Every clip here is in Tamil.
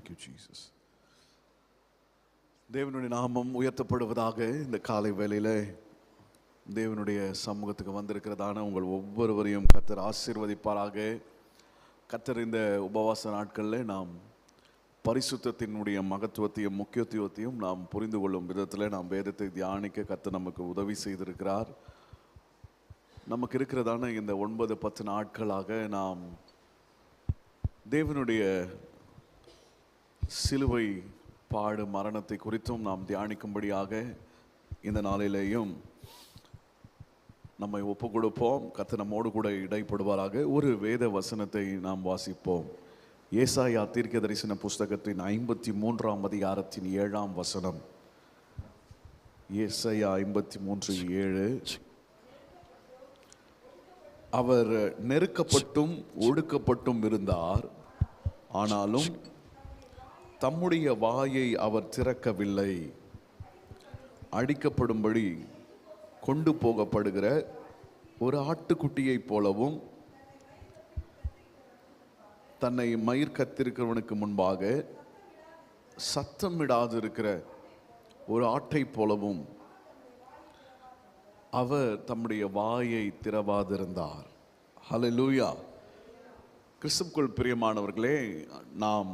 Thank you, Jesus. தேவனுடைய நாமம் உயர்த்தப்படுவதாக. இந்த காலை வேளையில் தேவனுடைய சமூகத்துக்கு வந்திருக்கிறதான உங்கள் ஒவ்வொருவரையும் கர்த்தர் ஆசீர்வதிப்பாராக. கர்த்தர் இந்த உபவாச நாட்களில் நாம் பரிசுத்தத்தினுடைய மகத்துவத்தையும் முக்கியத்துவத்தையும் நாம் புரிந்து கொள்ளும் விதத்தில் நாம் வேதத்தை தியானிக்க கர்த்தர் நமக்கு உதவி செய்திருக்கிறார். நமக்கு இருக்கிறதான இந்த 9-10 நாட்களாக நாம் தேவனுடைய சிலுவை பாடு மரணத்தை குறித்தும் நாம் தியானிக்கும்படியாக இந்த நாளிலேயும் நம்மை ஒப்பு கொடுப்போம். கர்த்தர் நம்மோடு கூட இடைப்படுவாராக. ஒரு வேத வசனத்தை நாம் வாசிப்போம். ஏசாயா தீர்க்கதரிசன புஸ்தகத்தின் 53ஆம் அதிகாரத்தின் 7ஆம் வசனம். ஏசாயா 53:7. அவர் நெருக்கப்பட்டும் ஒடுக்கப்பட்டும் இருந்தார், ஆனாலும் தம்முடைய வாயை அவர் திறக்கவில்லை. அடிக்கப்படும்படி கொண்டு போகப்படுகிற ஒரு ஆட்டுக்குட்டியைப் போலவும் தன்னை மயிர் கத்திருக்கிறவனுக்கு முன்பாக சத்தமிடாது இருக்கிற ஒரு ஆட்டைப் போலவும் அவர் தம்முடைய வாயை திறவாதிருந்தார். ஹல்லேலூயா. கிறிஸ்துவுக்குள் பிரியமானவர்களே, நாம்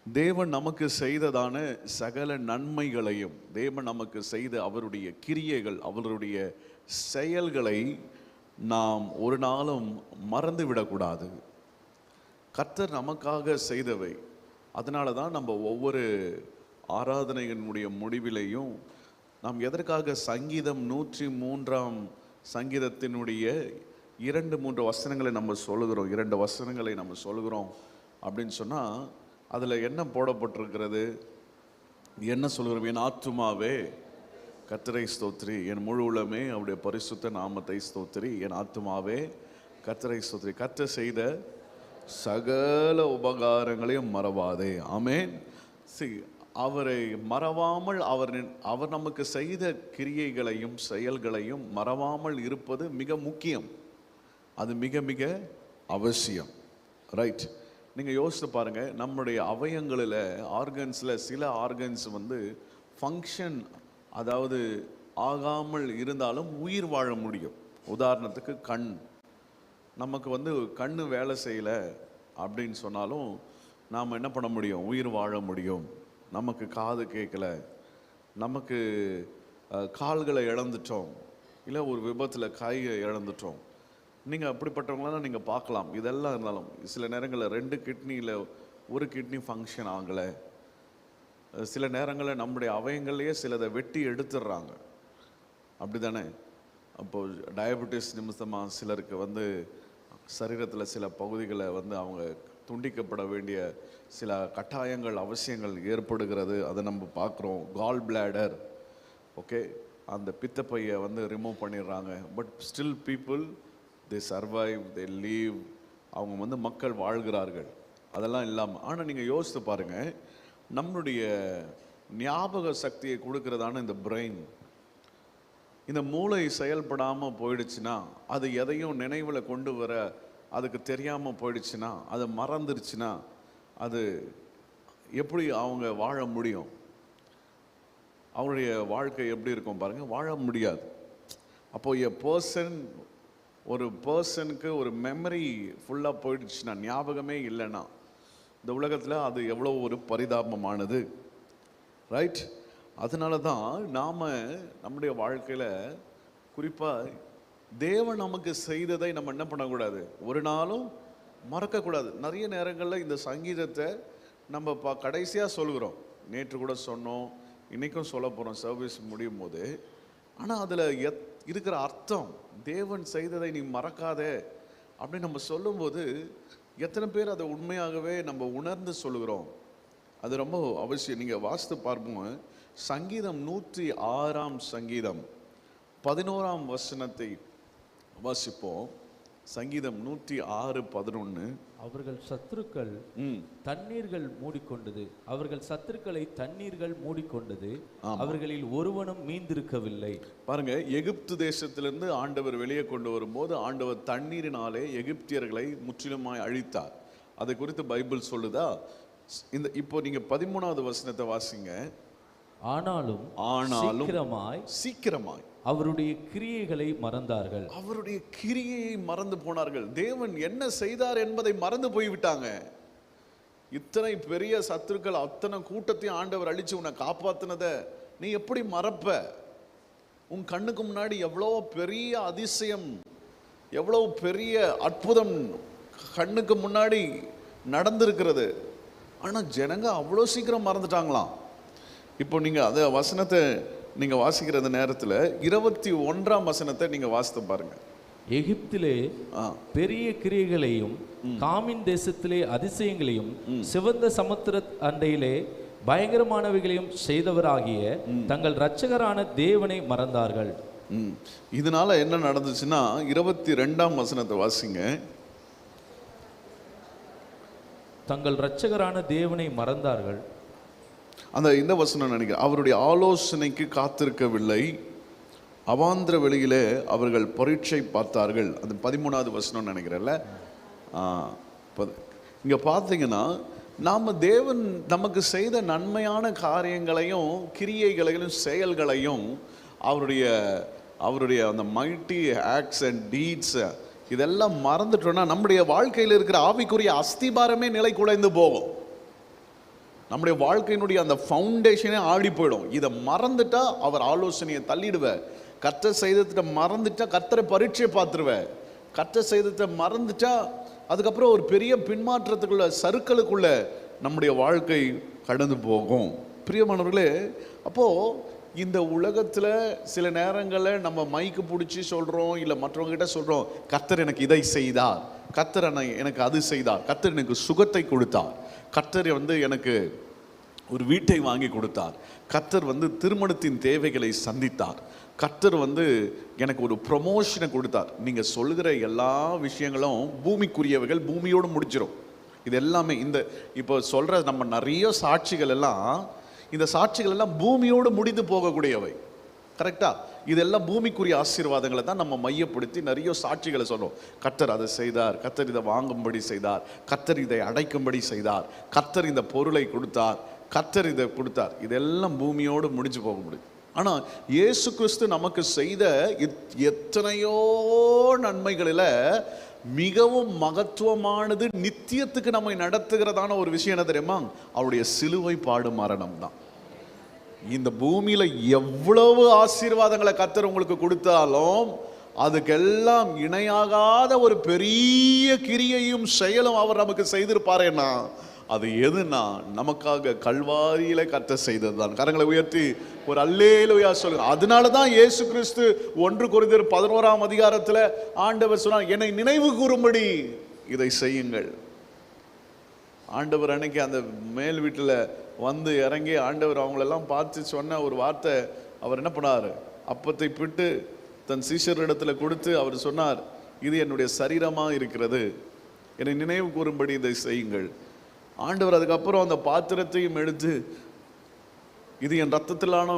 தேவன் நமக்கு செய்ததான சகல நன்மைகளையும், தேவன் நமக்கு செய்த அவருடைய கிரியைகள், அவருடைய செயல்களை நாம் ஒரு நாளும் மறந்து விடக்கூடாது. கர்த்தர் நமக்காக செய்தவை. அதனால தான் நம்ம ஒவ்வொரு ஆராதனையினுடைய முடிவிலையும் நாம் எதற்காக சங்கீதம் 103ஆம் சங்கீதத்தினுடைய 2-3 வசனங்களை நம்ம சொல்லுகிறோம். 2 வசனங்களை நம்ம சொல்லுகிறோம் அப்படின்னு சொன்னால் அதில் என்ன போடப்பட்டிருக்கிறது, என்ன சொல்கிறோம்? என் ஆத்துமாவே கர்த்தரை ஸ்தோத்திரி, என் முழு உள்ளமே அவருடைய பரிசுத்த நாமத்தை ஸ்தோத்திரி, என் ஆத்துமாவே கர்த்தரை ஸ்தோத்திரி, கர்த்தர் செய்த சகல உபகாரங்களையும் மறவாதே. ஆமென். அவரை மறவாமல் அவர் நமக்கு செய்த கிரியைகளையும் செயல்களையும் மறவாமல் இருப்பது மிக முக்கியம். அது மிக மிக அவசியம். ரைட். நீங்கள் யோசித்து பாருங்கள், நம்முடைய அவயங்களில் ஆர்கன்ஸில் சில ஆர்கன்ஸ் ஃபங்க்ஷன், அதாவது ஆகாமல் இருந்தாலும் உயிர் வாழ முடியும். உதாரணத்துக்கு கண். நமக்கு கண் வேலை செய்யலை அப்படின்னு சொன்னாலும் நாம் என்ன பண்ண முடியும்? உயிர் வாழ முடியும். நமக்கு காது கேட்கல, நமக்கு கால்களை இழந்துட்டோம், இல்லை ஒரு விபத்தில் கையை இழந்துட்டோம். நீங்கள் அப்படிப்பட்டவங்களாம் நீங்கள் பார்க்கலாம். இதெல்லாம் இருந்தாலும் சில நேரங்களில் 2 கிட்னியில் 1 கிட்னி ஃபங்க்ஷன் ஆகலை. சில நேரங்களில் நம்முடைய அவயங்கள்லேயே சிலதை வெட்டி எடுத்துடுறாங்க. அப்படி தானே? அப்போது டயபெட்டிஸ் நிமித்தமாக சிலருக்கு சரீரத்தில் சில பகுதிகளை அவங்க துண்டிக்கப்பட வேண்டிய சில கட்டாயங்கள், அவசியங்கள் ஏற்படுகிறது. அதை நம்ம பார்க்குறோம். கால் பிளாடர், ஓகே, அந்த பித்தப்பையை ரிமூவ் பண்ணிடுறாங்க. But still people they survive, they live. அவங்க மக்கள் வாழ்கிறார்கள். அதெல்லாம் இல்லாமல். ஆனால் நீங்கள் யோசித்து பாருங்கள், நம்முடைய ஞாபக சக்தியை கொடுக்கறதான இந்த பிரெயின், இந்த மூளை செயல்படாமல் போயிடுச்சுன்னா, அது எதையும் நினைவில் கொண்டு வர அதுக்கு தெரியாமல் போயிடுச்சுன்னா, அது மறந்துடுச்சுன்னா, அது எப்படி அவங்க வாழ முடியும்? அவங்களுடைய வாழ்க்கை எப்படி இருக்கும் பாருங்கள். வாழ முடியாது. அப்போது ஒரு பர்சனுக்கு ஒரு மெமரி ஃபுல்லாக போயிடுச்சுன்னா, ஞாபகமே இல்லைன்னா, இந்த உலகத்தில் அது எவ்வளோ ஒரு பரிதாபமானது. ரைட். அதனால தான் நாம் நம்முடைய வாழ்க்கையில் குறிப்பாக தேவன் நமக்கு செய்ததை நம்ம என்ன பண்ணக்கூடாது? ஒரு நாளும் மறக்கக்கூடாது. நிறைய நேரங்களில் இந்த சங்கீதத்தை நம்ம கடைசியாக சொல்கிறோம். நேற்று கூட சொன்னோம், இன்றைக்கும் சொல்ல போகிறோம் சர்வீஸ் முடியும் போது. ஆனால் அதில் இருக்கிற அர்த்தம், தேவன் செய்ததை நீ மறக்காதே அப்படின்னு நம்ம சொல்லும்போது எத்தனை பேர் அதை உண்மையாகவே நம்ம உணர்ந்து சொல்லுகிறோம்? அது ரொம்ப அவசியம். நீங்கள் வாசித்து பார்ப்போம். சங்கீதம் 106ஆம் சங்கீதம் 11ஆம் வசனத்தை வாசிப்போம். சங்கீதம் 106:11. அவர்கள் சத்துருக்கள் தண்ணீர்கள் மூடிக்கொண்டது, அவர்கள் சத்துருக்களை தண்ணீர்கள் மூடிக்கொண்டது, அவர்களில் ஒருவனும் மீந்திருக்கவில்லை. பாருங்க, எகிப்து தேசத்திலிருந்து ஆண்டவர் வெளியே கொண்டு வரும்போது ஆண்டவர் தண்ணீரினாலே எகிப்தியர்களை முற்றிலுமாய் அழித்தார். அதை குறித்து பைபிள் சொல்லுதா? இப்போ நீங்க 13வது வசனத்தை வாசிங்க. ஆனாலும் சீக்கிரமாய் அவருடைய கிரியைகளை மறந்தார்கள். அவருடைய கிரியையை மறந்து போனார்கள். தேவன் என்ன செய்தார் என்பதை மறந்து போய்விட்டாங்க. இத்தனை பெரிய சத்துருக்கள், அத்தனை கூட்டத்தையும் ஆண்டவர் அழிச்சு உன்னை காப்பாத்தினதை நீ எப்படி மறப்ப? உன் கண்ணுக்கு முன்னாடி எவ்வளோ பெரிய அதிசயம், எவ்வளோ பெரிய அற்புதம் கண்ணுக்கு முன்னாடி நடந்திருக்கிறது. ஆனால் ஜனங்க அவ்வளோ சீக்கிரம் மறந்துட்டாங்களாம். இப்போ நீங்கள் அந்த வசனத்தை நீங்கள் வாசிக்கிற அந்த நேரத்தில் 21ஆம் வசனத்தை நீங்கள் வாசித்து பாருங்க. எகிப்திலே பெரிய கிரியைகளையும் காமின் தேசத்திலே அதிசயங்களையும் சிவந்த சமுத்திர அண்டையிலே பயங்கரமானவைகளையும் செய்தவராகிய தங்கள் இரட்சகரான தேவனை மறந்தார்கள். இதனால என்ன நடந்துச்சுன்னா 22ஆம் வசனத்தை வாசிங்க. தங்கள் இரட்சகரான தேவனை மறந்தார்கள். இந்த வசனம் நினைக்கிறேன். அவருடைய ஆலோசனைக்கு காத்திருக்கவில்லை, அவாந்திர வெளியிலே அவர்கள் பரீட்சை பார்த்தார்கள். அது 13வது வசனம் நினைக்கிறேன்ல. இங்க பார்த்தீங்கன்னா நாம தேவன் நமக்கு செய்த நன்மையான காரியங்களையும் கிரியைகளையும் செயல்களையும் அவருடைய அந்த மைட்டி ஆக்ட்ஸ் அண்ட் டீட்ஸ் இதெல்லாம் மறந்துட்டோம்னா நம்முடைய வாழ்க்கையில் இருக்கிற ஆவிக்குரிய அஸ்திபாரமே நிலை குலைந்து போகும். நம்முடைய வாழ்க்கையினுடைய அந்த ஃபவுண்டேஷனே ஆடி போயிடும். இதை மறந்துட்டா அவர் ஆலோசனையை தள்ளிடுவ. கர்த்தர் செய்ததை மறந்துட்டா கர்த்தரை பரீட்சை பார்த்துருவேன். கர்த்தர் செய்ததை மறந்துட்டா அதுக்கப்புறம் ஒரு பெரிய பின்மாற்றத்துக்குள்ள சறுக்கலுக்குள்ள நம்முடைய வாழ்க்கை கடந்து போகும். பிரியமானவர்களே, அப்போது இந்த உலகத்தில் சில நேரங்களில் நம்ம மைக்கு பிடிச்சி சொல்கிறோம், இல்லை மற்றவங்ககிட்ட சொல்கிறோம், கர்த்தர் எனக்கு இதை செய்தார், கர்த்தர் எனக்கு அது செய்தார், கர்த்தர் எனக்கு சுகத்தை கொடுத்தார், கர்த்தர் எனக்கு ஒரு வீட்டை வாங்கி கொடுத்தார், கர்த்தர் திருமணத்தின் தேவைகளை சந்தித்தார், கர்த்தர் எனக்கு ஒரு ப்ரொமோஷனை கொடுத்தார். நீங்கள் சொல்லுகிற எல்லா விஷயங்களும் பூமிக்குரியவைகள், பூமியோடு முடிச்சிடும். இது எல்லாமே இப்போ சொல்கிற நம்ம நிறைய சாட்சிகள் எல்லாம், இந்த சாட்சிகள் எல்லாம் பூமியோடு முடிந்து போகக்கூடியவை. கரெக்டா? இதெல்லாம் பூமிக்குரிய ஆசீர்வாதங்களை தான் நம்ம மையப்படுத்தி நிறைய சாட்சிகளை சொல்றோம். கர்த்தர் அதை செய்தார், கர்த்தர் இதை வாங்கும்படி செய்தார், கர்த்தர் இதை அடைக்கும்படி செய்தார், கர்த்தர் இந்த பொருளை கொடுத்தார், கர்த்தர் இதை கொடுத்தார். இதெல்லாம் பூமியோடு முடிஞ்சு போக முடியும். ஆனால் இயேசு கிறிஸ்து நமக்கு செய்த எத்தனையோ நன்மைகளில் மிகவும் மகத்துவமானது, நித்தியத்துக்கு நம்மை நடத்துகிறதான ஒரு விஷயம் என்ன தெரியுமா? அவருடைய சிலுவை பாடு மரணம் தான். இந்த பூமியில எவ்வளவு ஆசீர்வாதங்களை கர்த்தர் உங்களுக்கு கொடுத்தாலும் அதுக்கெல்லாம் இணையாகாத ஒரு பெரிய கிரியையும் செயலும் அவர் நமக்கு செய்திருப்பாரேன்னா அது எதுனா நமக்காக கல்வாரியில கர்த்தர் செய்தது தான். கரங்களை உயர்த்தி ஒரு அல்லேலூயா சொல்லுங்க. அதனால தான் இயேசு கிறிஸ்து 1 கொரிந்தியர் 11ஆம் அதிகாரத்தில் ஆண்டவர் சொன்னார், என்னை நினைவு கூறும்படி இதை செய்யுங்கள். ஆண்டவர் அன்னைக்கு அந்த மேல் வீட்டில் இறங்கி ஆண்டவர் அவங்களெல்லாம் பார்த்து சொன்ன ஒரு வார்த்தை, அவர் என்ன பண்ணார்? அப்பத்தை பிட்டு தன் சீஷரிடத்தில் கொடுத்து அவர் சொன்னார், இது என்னுடைய சரீரமாக இருக்கிறது, என்னை நினைவு கூறும்படி இதை செய்யுங்கள். ஆண்டவர் அதுக்கப்புறம் அந்த பாத்திரத்தையும் எடுத்து, இது என் ரத்தத்திலான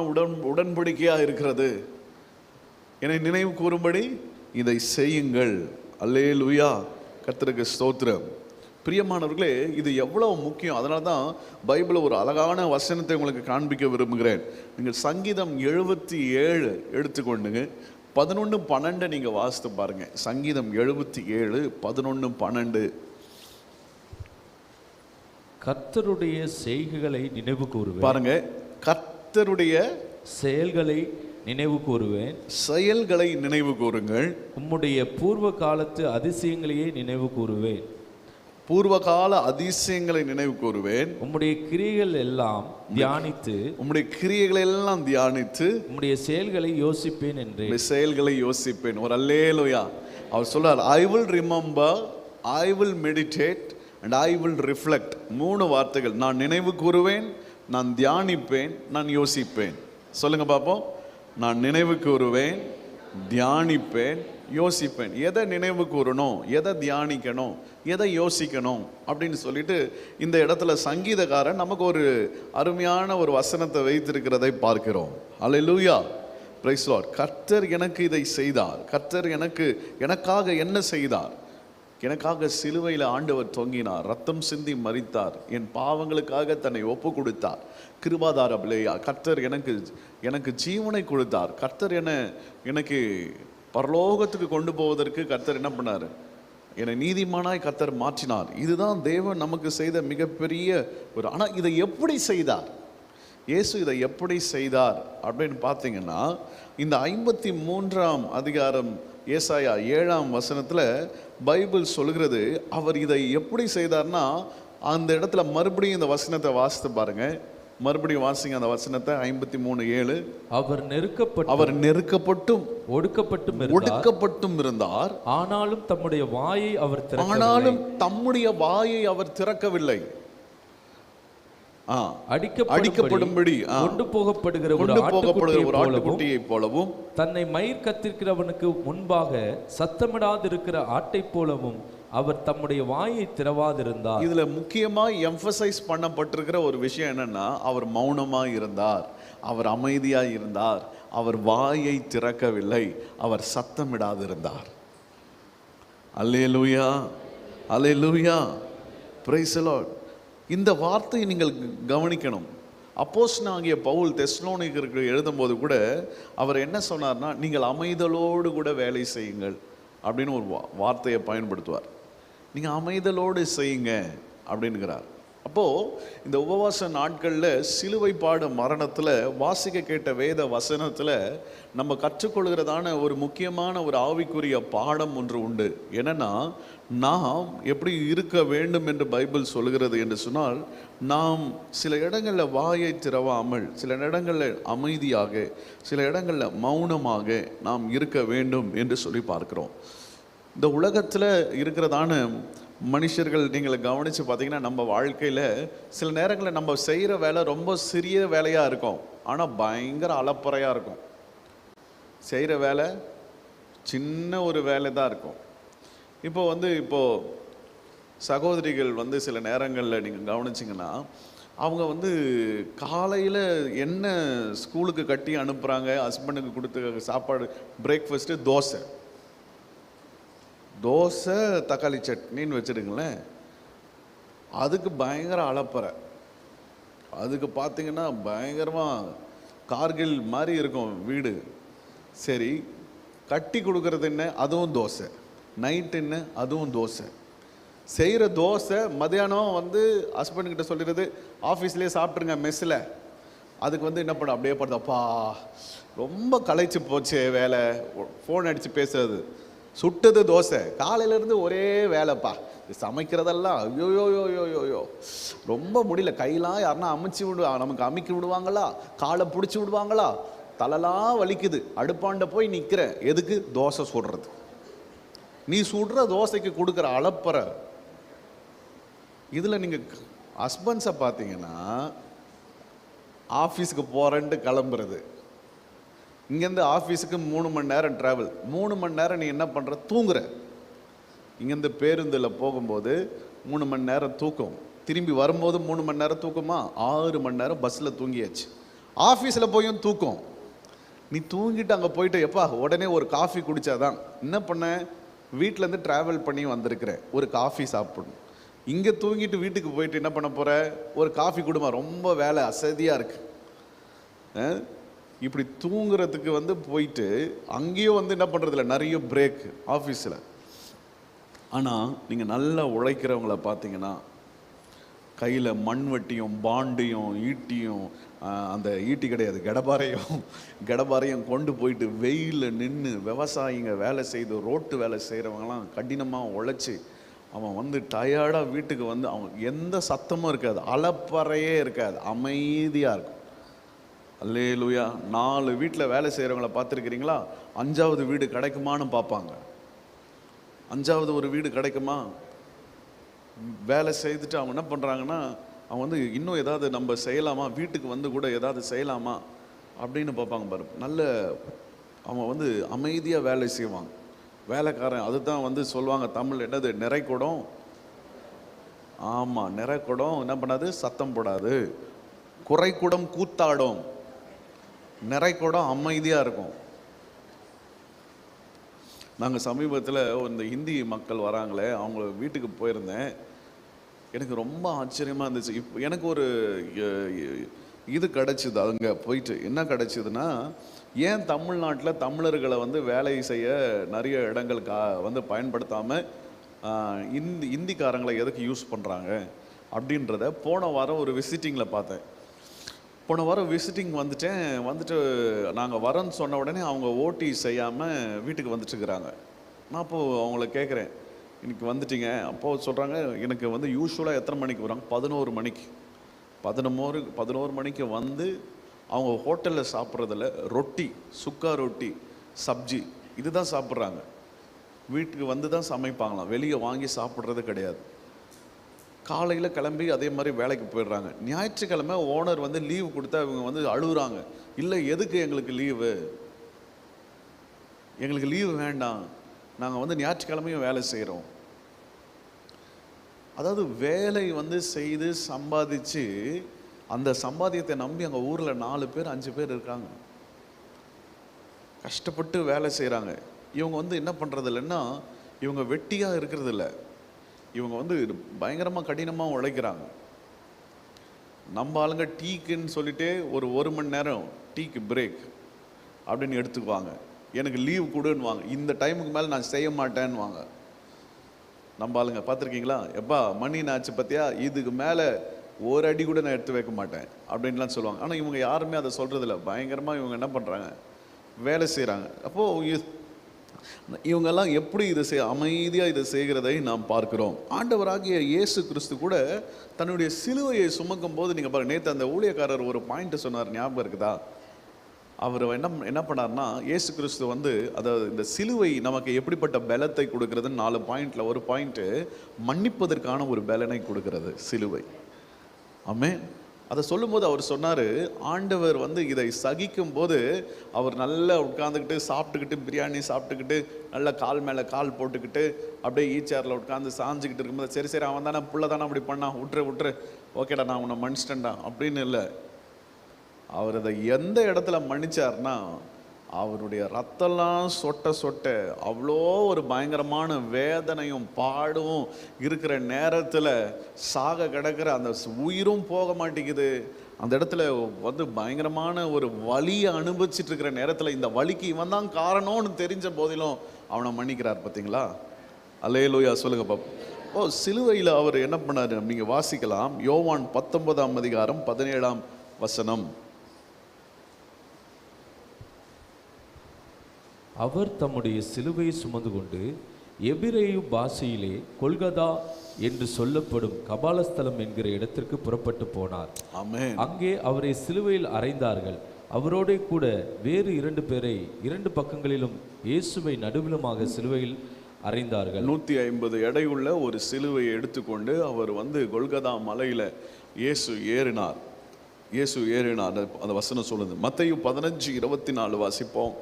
உடன்படிக்கையாக இருக்கிறது, என்னை நினைவு கூறும்படி இதை செய்யுங்கள். அல்லேலூயா, கர்த்தருக்கு ஸ்தோத்திரம். பிரியமானவர்களே, இது எவ்வளவு முக்கியம். அதனால தான் பைபிளில் ஒரு அழகான வசனத்தை உங்களுக்கு காண்பிக்க விரும்புகிறேன். நீங்கள் சங்கீதம் 77 எடுத்துக்கொண்டுங்க 11-12 நீங்கள் வாசித்து பாருங்க. சங்கீதம் 77 11-12. கர்த்தருடைய செய்கைகளை நினைவு கூறுவேன். பாருங்க, கர்த்தருடைய செயல்களை நினைவு கூறுவேன். செயல்களை நினைவு கூறுங்கள். உம்முடைய பூர்வ காலத்து அதிசயங்களையே நினைவு கூறுவேன். பூர்வகால அதிசயங்களை நினைவு கூறுவேன். உம்முடைய கிரியைகள் எல்லாம் தியானித்து, உம்முடைய கிரியைகளை எல்லாம் தியானித்து உம்முடைய செயல்களை யோசிப்பேன் என்று. செயல்களை யோசிப்பேன். ஒரு அல்லேலூயா. அவர் சொல்றார், I will remember, I will meditate and I will reflect. 3 வார்த்தைகள். நான் நினைவு கூறுவேன், நான் தியானிப்பேன், நான் யோசிப்பேன். சொல்லுங்க பாப்போம். நான் நினைவு கூறுவேன், தியானிப்பேன், யோசிப்பேன். எதை நினைவு கூறணும், எதை தியானிக்கணும், எதை யோசிக்கணும் அப்படின்னு சொல்லிட்டு இந்த இடத்துல சங்கீதக்காரன் நமக்கு ஒரு அருமையான ஒரு வசனத்தை வைத்திருக்கிறதை பார்க்கிறோம். அல்லேலூயா, பிரைஸ் லார்ட். கர்த்தர் எனக்கு இதை செய்தார், கர்த்தர் எனக்காக என்ன செய்தார். எனக்காக சிலுவையில் ஆண்டவர் தொங்கினார், ரத்தம் சிந்தி மரித்தார், என் பாவங்களுக்காக தன்னை ஒப்பு கொடுத்தார். கிருபாதார பிள்ளையா, கர்த்தர் எனக்கு ஜீவனை கொடுத்தார். கர்த்தர் எனக்கு பரலோகத்துக்கு கொண்டு போவதற்கு கர்த்தர் என்ன பண்ணார்? என்னை நீதிமானாய் கர்த்தர் மாற்றினார். இதுதான் தேவன் நமக்கு செய்த மிகப்பெரிய ஒரு. ஆனால் இதை எப்படி செய்தார்? இயேசு இதை எப்படி செய்தார் அப்படின்னு பார்த்தீங்கன்னா, இந்த 53ஆம் அதிகாரம் ஏசாயா 7ஆம் வசனத்தில் பைபிள் சொல்கிறது, அவர் இதை எப்படி செய்தார்னா, அந்த இடத்துல மறுபடியும் இந்த வசனத்தை வாசித்து பாருங்க. மறுபடியும் வாசிங்க அந்த வசனத்தை. 53:7. அவர் நெருக்கப்பட்டும் ஒடுக்கப்பட்டும் இருந்தார், ஆனாலும் தம்முடைய வாயை அவர் திறக்கவில்லை. அடிக்கப்படும்படி கொண்டு போகப்படுகிற ஒரு ஆட்டுக்குட்டியை போலவும், தன்னை மயிர் கத்திருக்கிறவனுக்கு முன்பாக சத்தமிடாதிருக்கிற ஆட்டை போலவும் அவர் தம்முடைய வாயை திறவாதிருந்தார். இதுல முக்கியமாக எம்பசைஸ் பண்ணப்பட்டிருக்கிற ஒரு விஷயம் என்னன்னா, அவர் மௌனமாய் இருந்தார், அவர் அமைதியாய் இருந்தார், அவர் வாயை திறக்கவில்லை, அவர் சத்தமிடாதிருந்தார். அல்லேலூயா, அல்லேலூயா, பிரைஸ் தி லார்ட். இந்த வார்த்தையை நீங்கள் கவனிக்கணும். அப்போஸ்தலனாகிய பவுல் தெசலோனிக்கருக்கு எழுதும்போது கூட அவர் என்ன சொன்னார்னா, நீங்கள் அமைதலோடு கூட வேலை செய்யுங்கள் அப்படின்னு ஒரு வார்த்தையை பயன்படுத்துவார். நீங்கள் அமைதலோடு செய்யுங்க அப்படின்னுங்கிறார். அப்போது இந்த உபவாச நாட்களில் சிலுவை பாடு மரணத்தில் வாசிக்க கேட்ட வேத வசனத்தில் நம்ம கற்றுக்கொள்கிறதான ஒரு முக்கியமான ஒரு ஆவிக்குரிய பாடம் ஒன்று உண்டு. என்னென்னா, நாம் எப்படி இருக்க வேண்டும் என்று பைபிள் சொல்கிறது என்று சொன்னால், நாம் சில இடங்களில் வாயை திறவாமல், சில இடங்களில் அமைதியாக, சில இடங்களில் மௌனமாக நாம் இருக்க வேண்டும் என்று சொல்லி பார்க்கிறோம். இந்த உலகத்தில் இருக்கிறதான மனுஷர்கள் நீங்கள் கவனித்து பார்த்தீங்கன்னா, நம்ம வாழ்க்கையில் சில நேரங்களில் நம்ம செய்கிற வேலை ரொம்ப சிறிய வேலையாக இருக்கும், ஆனால் பயங்கர அலப்பறையாக இருக்கும். செய்கிற வேலை சின்ன ஒரு வேலை தான் இருக்கும். இப்போ சகோதரிகள் சில நேரங்களில் நீங்கள் கவனிச்சிங்கன்னா, அவங்க காலையில் என்ன ஸ்கூலுக்கு கட்டி அனுப்புகிறாங்க, ஹஸ்பண்டுக்கு கொடுத்து சாப்பாடு, பிரேக்ஃபாஸ்ட்டு தோசை தக்காளி சட்னின்னு வச்சுடுங்களேன். அதுக்கு பயங்கர அலப்பறை. அதுக்கு பார்த்தீங்கன்னா பயங்கரமாக கார்கில் மாதிரி இருக்கும் வீடு. சரி, கட்டி கொடுக்கறது என்ன? அதுவும் தோசை. நைட்டு என்ன? அதுவும் தோசை. செய்கிற தோசை மதியானம் ஹஸ்பண்டுக்கிட்ட சொல்லிடுறது, ஆஃபீஸ்லேயே சாப்பிட்ருங்க மெஸ்ஸில். அதுக்கு என்ன பண்ண, அப்படியே பார்த்தப்பா ரொம்ப களைச்சி போச்சு வேலை, ஃபோன் அடித்து பேசுறது. சுட்டது தோசை, காலையிலேருந்து ஒரே வேலைப்பா, சமைக்கிறதெல்லாம் ஐயோயோயோயோயோ ரொம்ப முடியல, கையெல்லாம் யாருன்னா நமக்கு அமுக்கி விடுவாங்களா, காலை பிடிச்சி விடுவாங்களா, தலைலாம் வலிக்குது. அடுப்பாண்ட போய் நிற்கிற, எதுக்கு? தோசை சுடுறது. நீ சுடுற தோசைக்கு கொடுக்குற அலப்பறை. இதில் நீங்கள் ஹஸ்பண்ட்ஸை பார்த்தீங்கன்னா, ஆஃபீஸுக்கு போகிறேன்ட்டு கிளம்புறது, இங்கேருந்து ஆஃபீஸுக்கு 3 மணி நேரம் ட்ராவல், 3 மணி நேரம் நீ என்ன பண்ணுற? தூங்குற. இங்கேருந்து பேருந்தில் போகும்போது 3 மணி நேரம் தூக்கம், திரும்பி வரும்போது 3 மணி நேரம் தூக்கமா? 6 மணி நேரம் பஸ்ஸில் தூங்கியாச்சு. ஆஃபீஸில் போயும் தூக்கம். நீ தூங்கிட்டு அங்கே போயிட்டு எப்பா உடனே ஒரு காஃபி குடித்தாதான். என்ன பண்ண? வீட்டிலேருந்து ட்ராவல் பண்ணி வந்திருக்கிறேன், ஒரு காஃபி சாப்பிடணும். இங்கே தூங்கிட்டு வீட்டுக்கு போயிட்டு என்ன பண்ண போகிற? ஒரு காஃபி கொடுமா, ரொம்ப வேலை அசதியாக இருக்குது. இப்படி தூங்குறதுக்கு போயிட்டு அங்கேயும் என்ன பண்ணுறதில்ல, நிறைய பிரேக் ஆஃபீஸில். ஆனால் நீங்கள் நல்லா உழைக்கிறவங்கள பார்த்தீங்கன்னா, கையில் மண்வெட்டியும் பாண்டியும் ஈட்டியும், அந்த ஈட்டி கிடையாது, கடபாரையும் கொண்டு போயிட்டு வெயிலில் நின்று விவசாயிங்க வேலை செய்து, ரோட்டு வேலை செய்கிறவங்களாம் கடினமாக உழைச்சி அவன் டயர்டாக வீட்டுக்கு அவன் எந்த சத்தமும் இருக்காது, அலப்பறையே இருக்காது, அமைதியாக இருக்கும். அல்லேலூயா. 4 வீட்டில் வேலை செய்கிறவங்கள பார்த்துருக்கிறீங்களா? 5வது வீடு கிடைக்குமான்னு பார்ப்பாங்க. 5வது ஒரு வீடு கிடைக்குமா? வேலை செய்துட்டு அவங்க என்ன பண்ணுறாங்கன்னா, அவன் இன்னும் ஏதாவது நம்ம செய்யலாமா, வீட்டுக்கு கூட ஏதாவது செய்யலாமா அப்படின்னு பார்ப்பாங்க பாரு. நல்ல அவன் அமைதியாக வேலை செய்வாங்க வேலைக்காரன். அதுதான் சொல்லுவாங்க தமிழ், என்னது? நிறைக்குடம். ஆமாம், நிறைக்குடம் என்ன பண்ணாது? சத்தம் போடாது. குறைக்குடம் கூத்தாடும், நிறைக்குடம் அமைதியாக இருக்கும். நாங்கள் சமீபத்தில் இந்த ஹிந்தி மக்கள் வராங்களே அவங்க வீட்டுக்கு போயிருந்தேன். எனக்கு ரொம்ப ஆச்சரியமாக இருந்துச்சு. இப்போ எனக்கு ஒரு இது கிடச்சிது. அங்கே போயிட்டு என்ன கிடச்சிதுன்னா, ஏன் தமிழ்நாட்டில் தமிழர்களை வந்து வேலை செய்ய நிறைய இடங்கள் வந்து பயன்படுத்தாமல் இந்திக்காரங்களை எதுக்கு யூஸ் பண்ணுறாங்க அப்படின்றத போன வாரம் ஒரு விசிட்டிங்கில் பார்த்தேன். போன வாரம் விசிட்டிங் வந்துட்டு நாங்கள் வரோன்னு சொன்ன உடனே அவங்க ஓட்டி செய்யாமல் வீட்டுக்கு வந்துட்டுருக்குறாங்க. நான் அப்போது அவங்கள கேட்குறேன், இன்னைக்கு வந்துட்டீங்க. அப்போது சொல்கிறாங்க, எனக்கு வந்து யூஸ்வலாக எத்தனை மணிக்கு வராங்க, 11 மணிக்கு 11 மணிக்கு வந்து அவங்க ஹோட்டலில் சாப்பிட்றதில் ரொட்டி, சுக்கா ரொட்டி, சப்ஜி இதுதான் சாப்பிட்றாங்க. வீட்டுக்கு வந்து தான் சமைப்பாங்களாம், வெளியே வாங்கி சாப்பிட்றது கிடையாது. காலையில் கிளம்பி அதே மாதிரி வேலைக்கு போயிடுறாங்க. ஞாயிற்றுக்கிழமை ஓனர் வந்து லீவு கொடுத்தா இவங்க வந்து அழுகுறாங்க, இல்லை எதுக்கு எங்களுக்கு லீவு, எங்களுக்கு லீவு வேண்டாம், நாங்கள் வந்து ஞாயிற்றுக்கிழமையும் வேலை செய்கிறோம். அதாவது வேலை வந்து செய்து சம்பாதிச்சு அந்த சம்பாத்தியத்தை நம்பி அங்கே ஊரில் 4 பேர் 5 பேர் இருக்காங்க, கஷ்டப்பட்டு வேலை செய்கிறாங்க. இவங்க வந்து என்ன பண்ணுறது இல்லைன்னா, இவங்க வெட்டியாக இருக்கிறது இல்லை, இவங்க வந்து பயங்கரமாக கடினமாக உழைக்கிறாங்க. நம்ம ஆளுங்க டீக்குன்னு சொல்லிட்டு ஒரு மணி நேரம் டீக்கு பிரேக் அப்படின்னு எடுத்துக்குவாங்க, எனக்கு லீவ் கொடுன்னுவாங்க, இந்த டைமுக்கு மேலே நான் செய்ய மாட்டேன்னுவாங்க. நம்ம ஆளுங்க பார்த்துருக்கீங்களா, எப்பா மணி ஆச்சு பார்த்தியா, இதுக்கு மேலே ஒரு அடி கூட நான் எடுத்து வைக்க மாட்டேன் அப்படின்லாம் சொல்லுவாங்க. ஆனால் இவங்க யாருமே அதை சொல்கிறதில்ல, பயங்கரமாக இவங்க என்ன பண்ணுறாங்க, வேலை செய்கிறாங்க. அப்போது இவங்கெல்லாம் எப்படி இதை அமைதியாக இதை செய்கிறதை நாம் பார்க்கிறோம். ஆண்டவராகிய இயேசு கிறிஸ்து கூட தன்னுடைய சிலுவையை சுமக்கும் போது நீங்கள் பாருங்கள், நேற்று அந்த ஊழியக்காரர் ஒரு பாயிண்ட் சொன்னார், ஞாபகம் இருக்குதா? அவர் என்ன பண்ணார்னா, இயேசு கிறிஸ்து வந்து அதாவது இந்த சிலுவை நமக்கு எப்படிப்பட்ட பலத்தை கொடுக்கறதுன்னு 4 பாயிண்டில் ஒரு பாயிண்ட்டு மன்னிப்பதற்கான ஒரு பலனை கொடுக்கிறது சிலுவை. ஆமென். அதை சொல்லும்போது அவர் சொன்னார், ஆண்டவர் வந்து இதை சகிக்கும் போது அவர் நல்லா உட்காந்துக்கிட்டு சாப்பிட்டுக்கிட்டு பிரியாணி சாப்பிட்டுக்கிட்டு நல்லா கால் மேலே கால் போட்டுக்கிட்டு அப்படியே ஈச்சேரில் உட்காந்து சாஞ்சிக்கிட்டு இருக்கும்போது, சரி சரி அவன் தானே புள்ள தானே அப்படி பண்ணான், விட்டுரு ஓகேடா நான் உன்னை மன்னிச்சிட்டேன்டா அப்படின்னு இல்லை. அவர் அதை எந்த இடத்துல மன்னிச்சார்னா, அவருடைய ரத்தம்லாம் சொட்ட அவ்வளோ ஒரு பயங்கரமான வேதனையும் பாடும் இருக்கிற நேரத்தில், சாக கிடக்கிற அந்த உயிரும் போக மாட்டேங்குது, அந்த இடத்துல வந்து பயங்கரமான ஒரு வலியை அனுபவிச்சுட்டு இருக்கிற நேரத்தில் இந்த வலிக்கு இவன் தான் காரணம்னு தெரிஞ்ச போதிலும் அவனை மன்னிக்கிறார். பார்த்தீங்களா? அல்லேலூயா சொல்லுங்க பாப்போம். சிலுவையில் அவர் என்ன பண்ணார் நீங்கள் வாசிக்கலாம். யோவான் 19ஆம் அதிகாரம் 17ஆம் வசனம். அவர் தம்முடைய சிலுவையை சுமந்து கொண்டு எபிரேயு பாஷையிலே கொல்கதா என்று சொல்லப்படும் கபாலஸ்தலம் என்கிற இடத்திற்கு புறப்பட்டு போனார். அங்கே அவரை சிலுவையில் அறைந்தார்கள். அவரோட கூட வேறு 2 பேரை 2 பக்கங்களிலும் இயேசுவை நடுவிலுமாக சிலுவையில் அறைந்தார்கள். 150 எடையுள்ள ஒரு சிலுவையை எடுத்துக்கொண்டு அவர் வந்து கொல்கதா மலையில் இயேசு ஏறினார். அந்த வசனம் சொல்லுது. மத்தேயு 15:24 வாசிப்போம்.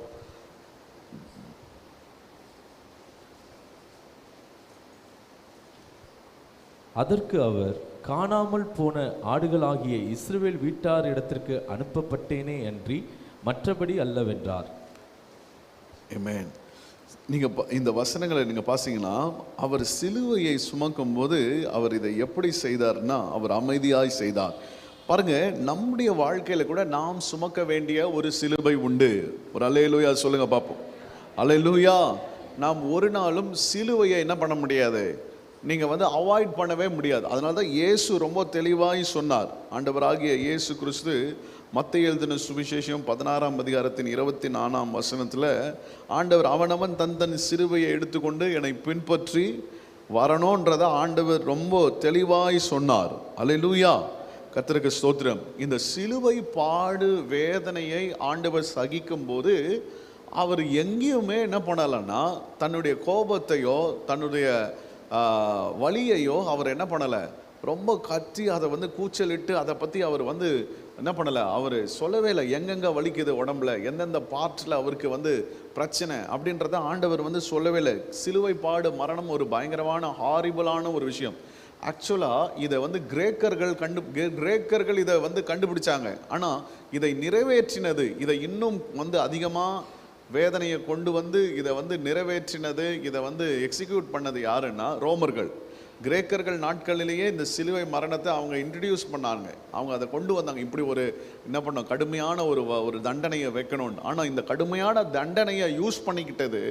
அதற்கு அவர், காணாமல் போன ஆடுகளாகிய இஸ்ரவேல் வீட்டார் இடத்திற்கு அனுப்பப்பட்டேனே அன்றி மற்றபடி அல்லவென்றார். ஆமென். நீங்கள் இந்த வசனங்களை நீங்கள் பார்த்தீங்கன்னா, அவர் சிலுவையை சுமக்கும் போது அவர் இதை எப்படி செய்தார்னா, அவர் அமைதியாய் செய்தார். பாருங்க, நம்முடைய வாழ்க்கையில் கூட நாம் சுமக்க வேண்டிய ஒரு சிலுவை உண்டு. ஒரு அல்லேலூயா சொல்லுங்க பார்ப்போம். அல்லேலூயா. நாம் ஒரு நாளும் சிலுவையை என்ன பண்ண முடியாது, நீங்கள் வந்து அவாய்ட் பண்ணவே முடியாது. அதனால தான் இயேசு ரொம்ப தெளிவாய் சொன்னார். ஆண்டவராகிய இயேசு கிறிஸ்து மத்தேயு எழுதின சுவிசேஷம் 16ஆம் அதிகாரத்தின் 24ஆம் வசனத்தில் ஆண்டவர் அவனவன் தன் சிலுவையை எடுத்துக்கொண்டு என்னை பின்பற்றி வரணுன்றதை ஆண்டவர் ரொம்ப தெளிவாய் சொன்னார். அல்லேலூயா. கர்த்தருக்கு ஸ்தோத்திரம். இந்த சிலுவை பாடு வேதனையை ஆண்டவர் சகிக்கும் போது அவர் எங்கேயுமே என்ன பண்ணலைன்னா, தன்னுடைய கோபத்தையோ தன்னுடைய வலியையோ அவர் என்ன பண்ணலை, ரொம்ப கத்தி அதை வந்து கூச்சலிட்டு அதை பற்றி அவர் வந்து என்ன பண்ணலை, அவர் சொல்லவே இல்லை எங்கெங்கே வலிக்குது உடம்புல, எந்தெந்த பார்ட்டில் அவருக்கு வந்து பிரச்சனை அப்படின்றத ஆண்டவர் வந்து சொல்லவே இல்லை. சிலுவை பாடு மரணம் ஒரு பயங்கரமான ஹாரிபிளான ஒரு விஷயம். ஆக்சுவலாக இதை வந்து கிரேக்கர்கள் இதை வந்து கண்டுபிடிச்சாங்க. ஆனால் இதை நிறைவேற்றினது, இதை இன்னும் வந்து அதிகமாக வேதனையை கொண்டு வந்து இதை வந்து நிறைவேற்றினது, இதை வந்து எக்ஸிக்யூட் பண்ணது யாருன்னா ரோமர்கள். கிரேக்கர்கள் நாட்களிலேயே இந்த சிலுவை மரணத்தை அவங்க இன்ட்ரடியூஸ் பண்ணாங்க, அவங்க அதை கொண்டு வந்தாங்க. இப்படி ஒரு என்ன பண்ணோம், கடுமையான ஒரு தண்டனையை வைக்கணும்னு. ஆனால் இந்த கடுமையான தண்டனையை யூஸ் பண்ணிக்கிட்டது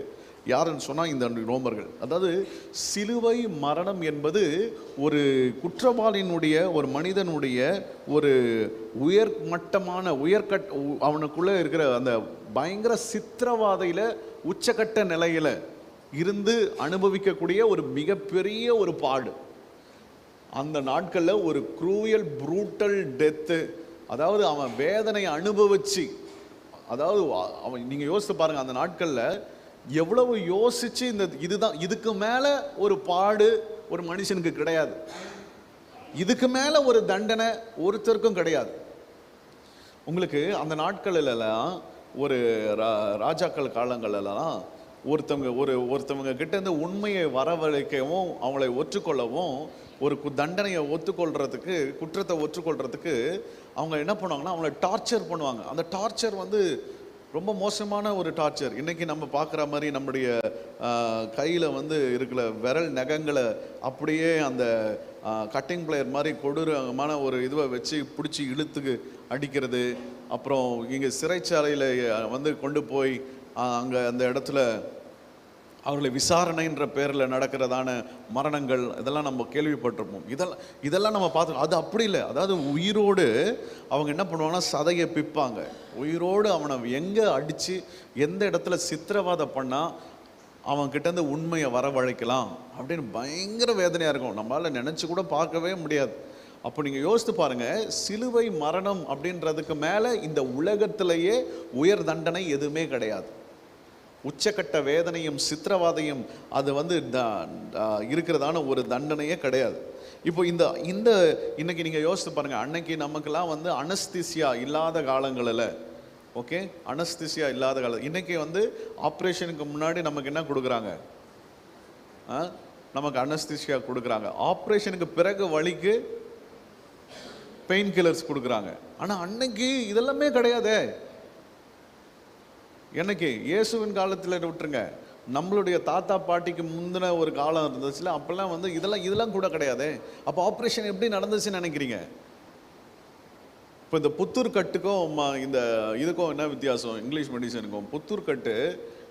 யாருன்னு சொன்னால் இந்த ரோமர்கள். அதாவது சிலுவை மரணம் என்பது ஒரு குற்றவாளியினுடைய, ஒரு மனிதனுடைய ஒரு உயர்மட்டமான அவனுக்குள்ளே இருக்கிற அந்த பயங்கர சித்திரவாதையில் உச்சக்கட்ட நிலையில் இருந்து அனுபவிக்கக்கூடிய ஒரு மிகப்பெரிய ஒரு பாடு. அந்த நாட்களில் ஒரு க்ரூயல் ப்ரூட்டல் டெத்து, அதாவது அவன் வேதனையை அனுபவிச்சு, அதாவது அவன் நீங்கள் யோசித்து பாருங்கள், அந்த நாட்களில் எவ்வளவு யோசிச்சு இதுதான், இதுக்கு மேலே ஒரு பாடு ஒரு மனுஷனுக்கு கிடையாது, இதுக்கு மேலே ஒரு தண்டனை ஒருத்தருக்கும் கிடையாது. உங்களுக்கு அந்த நாட்களெல்லாம் ஒரு ராஜாக்கள் காலங்களெல்லாம் ஒருத்தவங்க கிட்ட இருந்து உண்மையை வரவழைக்கவும் அவங்களை ஒற்றுக்கொள்ளவும், ஒரு தண்டனையை ஒத்துக்கொள்றதுக்கு, குற்றத்தை ஒற்றுக்கொள்றதுக்கு அவங்க என்ன பண்ணுவாங்கன்னா அவங்கள டார்ச்சர் பண்ணுவாங்க. அந்த டார்ச்சர் வந்து ரொம்ப மோசமான ஒரு டார்ச்சர். இன்றைக்கி நம்ம பார்க்குற மாதிரி நம்முடைய கையில் வந்து இருக்கிற விரல் நகங்களை அப்படியே அந்த கட்டிங் பிளேயர் மாதிரி கொடூரமான ஒரு இதுவை வச்சு பிடிச்சி இழுத்துக்கு அடிக்கிறது. அப்புறம் இங்கே சிறைச்சாலையில் வந்து கொண்டு போய் அங்கே அந்த இடத்துல அவர்களை விசாரணைன்ற பேரில் நடக்கிறதான மரணங்கள், இதெல்லாம் நம்ம கேள்விப்பட்டிருப்போம். இதெல்லாம் நம்ம பார்த்துருக்கோம். அது அப்படி இல்லை. அதாவது உயிரோடு அவங்க என்ன பண்ணுவாங்கன்னா சதையை பிப்பாங்க, உயிரோடு அவனை எங்கே அடித்து எந்த இடத்துல சித்திரவாதை பண்ணால் அவன்கிட்டேருந்து உண்மையை வரவழைக்கலாம் அப்படின்னு பயங்கர வேதனையாக இருக்கும். நம்மளால் நினச்சி கூட பார்க்கவே முடியாது. அப்போ நீங்கள் யோசித்து பாருங்கள், சிலுவை மரணம் அப்படின்றதுக்கு மேலே இந்த உலகத்திலேயே உயர் தண்டனை எதுவுமே கிடையாது. உச்சக்கட்ட வேதனையும் சித்திரவாதையும் அது வந்து இருக்கிறதான ஒரு தண்டனையே கிடையாது. இப்போ இந்த இன்னைக்கு நீங்கள் யோசித்து பாருங்கள், அன்னைக்கு நமக்கெல்லாம் வந்து அனஸ்தீசியா இல்லாத காலங்களில், ஓகே, அனஸ்தீசியா இல்லாத காலம். இன்றைக்கி வந்து ஆப்ரேஷனுக்கு முன்னாடி நமக்கு என்ன கொடுக்குறாங்க, நமக்கு அனஸ்தீசியா கொடுக்குறாங்க. ஆப்ரேஷனுக்கு பிறகு வலிக்கு பெயின் கில்லர்ஸ் கொடுக்குறாங்க. ஆனால் அன்னைக்கு இதெல்லாமே கிடையாதே. என்னைக்கு இயேசுவின் காலத்தில் விட்டுருங்க, நம்மளுடைய தாத்தா பாட்டிக்கு முந்தின ஒரு காலம் இருந்துச்சுல, அப்போல்லாம் வந்து இதெல்லாம் கூட கிடையாது. அப்போ ஆப்ரேஷன் எப்படி நடந்துச்சுன்னு நினைக்கிறீங்க? இப்போ இந்த புத்தூர் கட்டுக்கும் இந்த இதுக்கும் என்ன வித்தியாசம்? இங்கிலீஷ் மெடிசனுக்கும் புத்தூர் கட்டு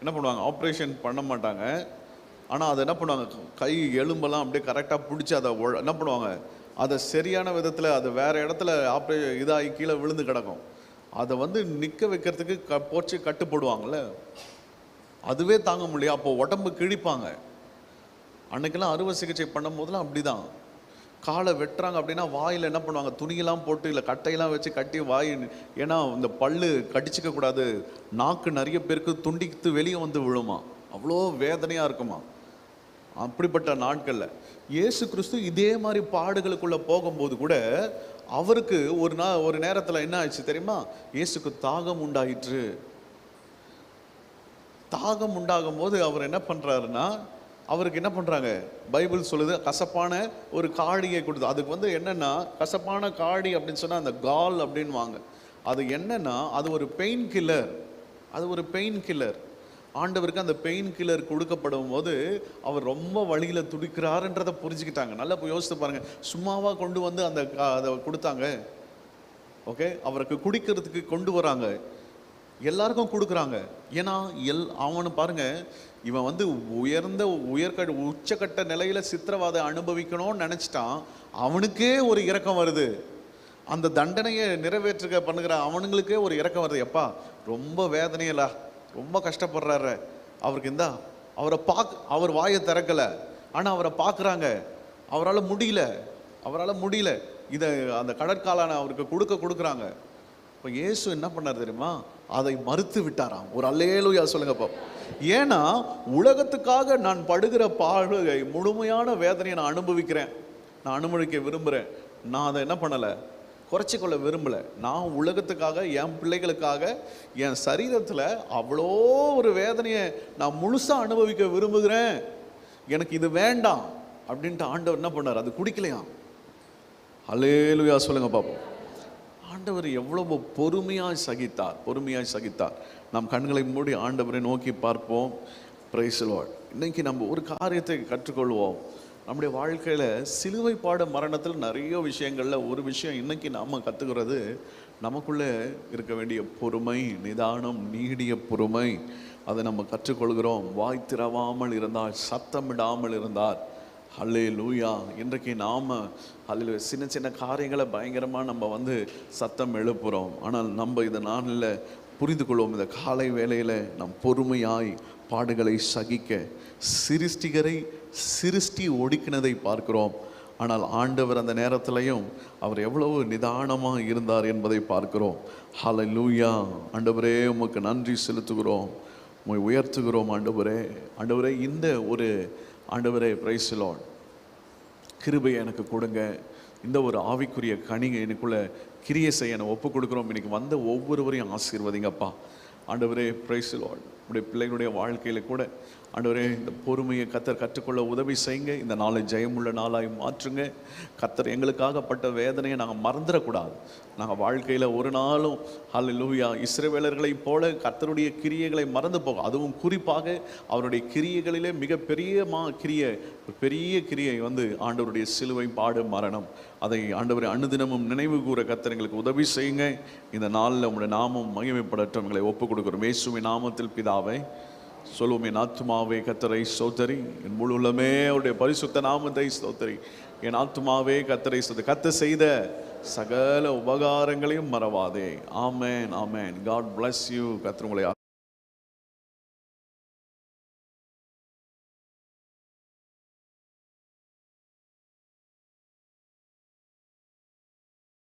என்ன பண்ணுவாங்க, ஆப்ரேஷன் பண்ண மாட்டாங்க. ஆனால் அதை என்ன பண்ணுவாங்க, கை எலும்பெல்லாம் அப்படியே கரெக்டாக பிடிச்சி அதை என்ன பண்ணுவாங்க, அதை சரியான விதத்தில் அது வேறு இடத்துல இதாகி கீழே விழுந்து கிடக்கும். அதை வந்து நிற்க வைக்கிறதுக்கு போச்சு கட்டுப்படுவாங்கள்ல, அதுவே தாங்க முடியும். அப்போ உடம்பு கிழிப்பாங்க. அன்னைக்கெல்லாம் அறுவை சிகிச்சை பண்ணும் போதெல்லாம் அப்படி தான். காலை வெட்டுறாங்க அப்படின்னா வாயில் என்ன பண்ணுவாங்க, துணியெல்லாம் போட்டு இல்லை கட்டையெல்லாம் வச்சு கட்டி வாய், ஏன்னா இந்த பல்லு கடிச்சிக்க கூடாது, நாக்கு நிறைய பேருக்கு துண்டித்து வெளியே வந்து விழுமா, அவ்வளோ வேதனையாக இருக்குமா. அப்படிப்பட்ட நாட்களில் இயேசு கிறிஸ்து இதே மாதிரி பாடுகளுக்குள்ளே போகும்போது கூட அவருக்கு ஒரு நேரத்தில் என்ன ஆயிடுச்சு தெரியுமா? இயேசுக்கு தாகம் உண்டாயிற்று. தாகம் உண்டாகும் போது அவர் என்ன பண்ணுறாருன்னா, அவருக்கு என்ன பண்ணுறாங்க, பைபிள் சொல்லுது கசப்பான ஒரு காடியை கொடுத்து. அதுக்கு வந்து என்னென்னா, கசப்பான காடி அப்படின்னு சொன்னால் அந்த கால் அப்படின்னு வாங்க. அது என்னென்னா அது ஒரு பெயின் கில்லர். அது ஒரு பெயின் கில்லர். ஆண்டவருக்கு அந்த பெயின் கில்லர் கொடுக்கப்படும் போது அவர் ரொம்ப வழியில் துடிக்கிறாருன்றதை புரிஞ்சுக்கிட்டாங்க. நல்லா போய் யோசித்து பாருங்கள், சும்மாவாக கொண்டு வந்து அதை கொடுத்தாங்க. ஓகே, அவருக்கு குடிக்கிறதுக்கு கொண்டு வராங்க, எல்லாருக்கும் கொடுக்குறாங்க. ஏன்னா அவனு பாருங்க, இவன் வந்து உச்சக்கட்ட நிலையில் சித்திரவாதை அனுபவிக்கணும்னு நினச்சிட்டான். அவனுக்கே ஒரு இரக்கம் வருது, அந்த தண்டனையை நிறைவேற்றுக்க பண்ணுகிற அவனுங்களுக்கே ஒரு இரக்கம் வருது. எப்பா ரொம்ப வேதனையில ரொம்ப கஷ்டப்படுறாரு, அவருக்கு அவர் வாயை திறக்கலை, ஆனால் அவரை பார்க்குறாங்க, அவரால் முடியல. இதை அந்த கடற்காலான அவருக்கு கொடுக்குறாங்க. இப்போ இயேசு என்ன பண்ணார் தெரியுமா? அதை மறுத்து விட்டாராம். ஒரு அல்லேலூயா சொல்லுங்கப்பா. ஏன்னா உலகத்துக்காக நான் படுகிற பாடுகை, முழுமையான வேதனையை நான் அனுபவிக்க விரும்புகிறேன். நான் அதை என்ன பண்ணலை, குறைச்சிக்கொள்ள விரும்பலை. நான் உலகத்துக்காக, என் பிள்ளைகளுக்காக, என் சரீரத்தில் அவ்வளோ ஒரு வேதனையை நான் முழுசாக அனுபவிக்க விரும்புகிறேன், எனக்கு இது வேண்டாம் அப்படின்ட்டு ஆண்டவர் என்ன பண்ணார், அது குடிக்கலையாம். அல்லேலூயா சொல்லுங்க பாப்போம். ஆண்டவர் எவ்வளவு பொறுமையாய் சகித்தார். நாம் கண்களை மூடி ஆண்டவரை நோக்கி பார்ப்போம். Praise the Lord. இன்னைக்கு நம்ம ஒரு காரியத்தை கற்றுக்கொள்வோம். நம்முடைய வாழ்க்கையில் சிலுவை பாட மரணத்தில் நிறைய விஷயங்களில் ஒரு விஷயம் இன்னைக்கு நாம் கற்றுக்கிறது, நமக்குள்ளே இருக்க வேண்டிய பொறுமை, நிதானம், நீடிய பொறுமை, அதை நம்ம கற்றுக்கொள்கிறோம். வாய் திறவாமல் இருந்தால், சத்தமிடாமல் இருந்தார். ஹல்லேலூயா. இன்றைக்கு நாம் அதில் சின்ன சின்ன காரியங்களை பயங்கரமாக நம்ம சத்தம் எழுப்புகிறோம். ஆனால் நம்ம இதை நாளில் புரிந்து கொள்வோம். இந்த காலை வேளையில் நம் பொறுமையாய் பாடுகளை சகிக்க சிருஷ்டி ஒடுக்கினதை பார்க்கிறோம். ஆனால் ஆண்டவர் அந்த நேரத்திலையும் அவர் எவ்வளவு நிதானமாக இருந்தார் என்பதை பார்க்கிறோம். ஹல்லேலூயா. ஆண்டவரே உமக்கு நன்றி செலுத்துகிறோம், உம்மை உயர்த்துகிறோம். ஆண்டவரே இந்த ஒரு ஆண்டவரே பிரைஸ் தி லார்ட், கிருபையை எனக்கு கொடுங்க. இந்த ஒரு ஆவிக்குரிய கனியை எனக்குள்ள கிரியை செய்ய நான் ஒப்பு கொடுக்குறோம். இன்னைக்கு வந்த ஒவ்வொருவரையும் ஆசீர்வதிங்கப்பா. ஆண்டவரே பிரைஸ் தி லார்ட். உடைய பிள்ளைகளுடைய வாழ்க்கையில் கூட ஆண்டவரே இந்த பொறுமையை கர்த்தர் கற்றுக்கொள்ள உதவி செய்யுங்க. இந்த நாளை ஜெயமுள்ள நாளாய் மாற்றுங்க. கர்த்தர் எங்களுக்காகப்பட்ட வேதனையை நாங்கள் மறந்துடக்கூடாது. நாங்கள் வாழ்க்கையில் ஒரு நாளும் ஹல்லேலூயா இஸ்ரவேலர்களைப் போல கர்த்தருடைய கிரியைகளை மறந்து போக, அதுவும் குறிப்பாக அவருடைய கிரியைகளிலே மிகப்பெரிய பெரிய கிரியை ஆண்டவருடைய சிலுவை பாடு மரணம். அதை ஆண்டவரை அனுதினமும் நினைவு கூற கர்த்தர் எங்களுக்கு உதவி செய்யுங்க. இந்த நாளில் உங்களுடைய நாமம் மகிமைப்படட்டும். எங்களை ஒப்புக் கொடுக்கிறோம் இயேசுவின் நாமத்தில் பிதாவே. சொல்லுவோம், என் ஆத்துமாவே கர்த்தரை ஸ்தோத்திரி, என் முழு உள்ளமே அவருடைய பரிசுத்த நாமத்தை ஸ்தோத்திரி. என் ஆத்துமாவே கர்த்தரை ஸ்தோத்திரி, கர்த்தர் செய்த சகல உபகாரங்களையும் மறவாதே. ஆமென், ஆமென். God bless you. கர்த்தர் உங்களை